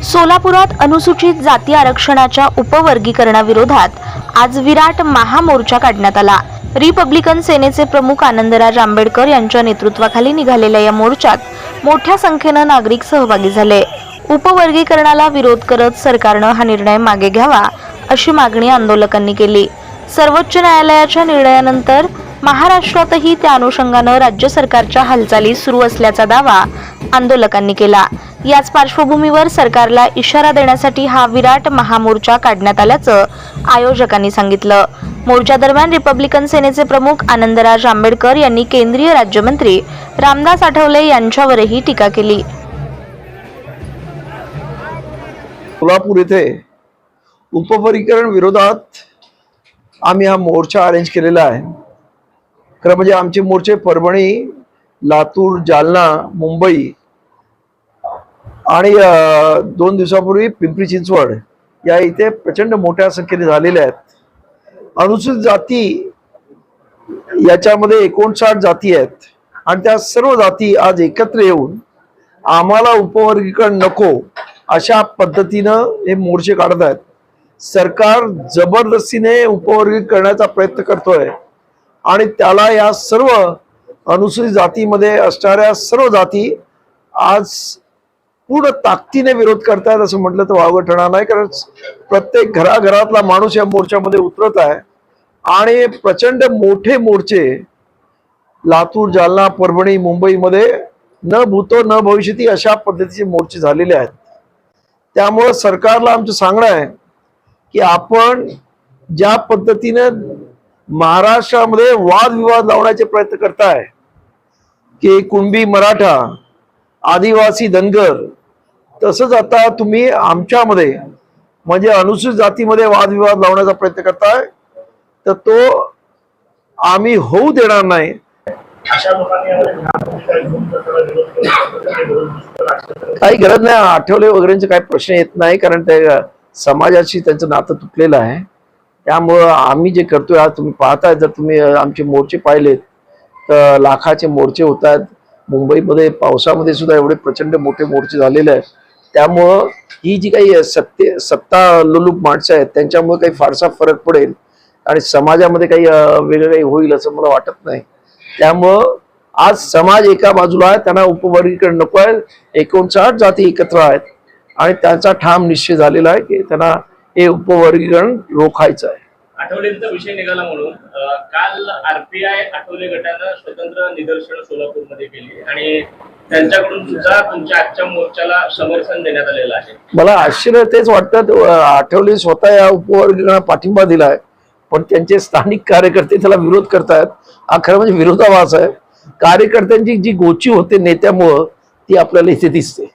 सोलापुरात अनुसूचित जाती आरक्षणाच्या उपवर्गीकरणाविरोधात आज विराट महामोर्चा काढण्यात आला। रिपब्लिकन सेनेचे प्रमुख आनंदराज आंबेडकर यांच्या नेतृत्वाखाली निघालेल्या या मोर्चात मोठ्या संख्येने नागरिक सहभागी झाले। उपवर्गीकरणाला विरोध करत सरकारने हा निर्णय मागे घ्यावा अशी मागणी आंदोलकांनी केली। सर्वोच्च न्यायालयाच्या निर्णयानंतर महाराष्ट्रातही त्या अनुषंगाने राज्य सरकारच्या हालचाली सुरू असल्याचा दावा आंदोलकांनी केला। याच पार्श्वभूमीवर सरकारला इशारा देण्यासाठी हा विराट महामोर्चा काढण्यात आल्याचं आयोजकांनी सांगितलं। मोर्चा दरम्यान रिपब्लिकन सेनेचे प्रमुख आनंदराज आंबेडकर यांनी केंद्रीय राज्यमंत्री रामदास आठवले यांच्यावरही टीका केली। सोलापूर येथे उपवर्गीकरण विरोधात आम्ही हा मोर्चा अरेंज केलेला आहे। खरं म्हणजे आमचे मोर्चे परभणी, लातूर, जालना, मुंबई आणि 2 दिवसापूर्वी पिंपरी चिंचवड या इथे प्रचंड मोठ्या संख्येने झालेले आहेत। अनुसूचित जाती याच्यामध्ये 59 जाती आहेत आणि त्या सर्व जाती आज एकत्र येऊन आम्हाला उपवर्गीकरण नको अशा पद्धतीनं हे मोर्चे काढत आहेत। सरकार जबरदस्तीने उपवर्गीकरण करण्याचा प्रयत्न करतोय आणि त्याला या सर्व अनुसूचित जातीमध्ये असणाऱ्या सर्व जाती आज पूर्ण ताकदीने विरोध करतायत असं म्हटलं तर वावगं ठरणार नाही। कारण प्रत्येक घराघरातला माणूस या मोर्चामध्ये उतरत आहे आणि प्रचंड मोठे मोर्चे लातूर, जालना, परभणी, मुंबईमध्ये न भूतो न भविष्यती अशा पद्धतीचे मोर्चे झालेले आहेत। त्यामुळे सरकारला आमचं सांगणं आहे की आपण ज्या पद्धतीने महाराष्ट्रामध्ये वादविवाद लावण्याचे प्रयत्न करताय की कुणबी मराठा, आदिवासी धनगर, तसंच आता तुम्ही आमच्यामध्ये म्हणजे अनुसूचित जातीमध्ये वादविवाद लावण्याचा प्रयत्न करताय तर तो आम्ही होऊ देणार नाही। काही गरज नाही, आठवले वगैरेंचे काही प्रश्न येत नाही कारण ते समाजाशी त्यांचं नातं तुटलेलं आहे। त्यामुळं आम्ही जे करतोय आज तुम्ही पाहताय, जर तुम्ही आमचे मोर्चे पाहिलेत तर लाखाचे मोर्चे होत आहेत। मुंबईमध्ये पावसामध्ये सुद्धा एवढे प्रचंड मोठे मोर्चे झालेले आहेत। त्यामुळं ही जी काही सत्ता लोलूप माणसं आहेत त्यांच्यामुळे काही फारसा फरक पडेल आणि समाजामध्ये काही वेगळं काही होईल असं मला वाटत नाही। त्यामुळं आज समाज एका बाजूला आहे, त्यांना उपवर्गीकरण नको आहे। 59 जाती एकत्र आहेत आणि त्यांचा ठाम निश्चय झालेला आहे की त्यांना हे उपवर्गीकरण रोखायचं आहे। आठवलेंचा विषय निघाला म्हणून काल आरपीआय आठवले गटानं स्वतंत्र निदर्शन सोलापूरमध्ये केली आणि त्यांच्याकडून सुद्धा तुमच्या आजच्या मोर्चाला समर्थन देण्यात आलेलं आहे। मला आश्चर्य तेच वाटतं, आठवले स्वतः या उपवर्गीकरणाला पाठिंबा दिलाय पण त्यांचे स्थानिक कार्यकर्ते त्याला विरोध करतायत। हा खरं म्हणजे विरोधाभास आहे। कार्यकर्त्यांची जी गोची होते नेत्यामुळं ती आपल्याला इथे दिसते।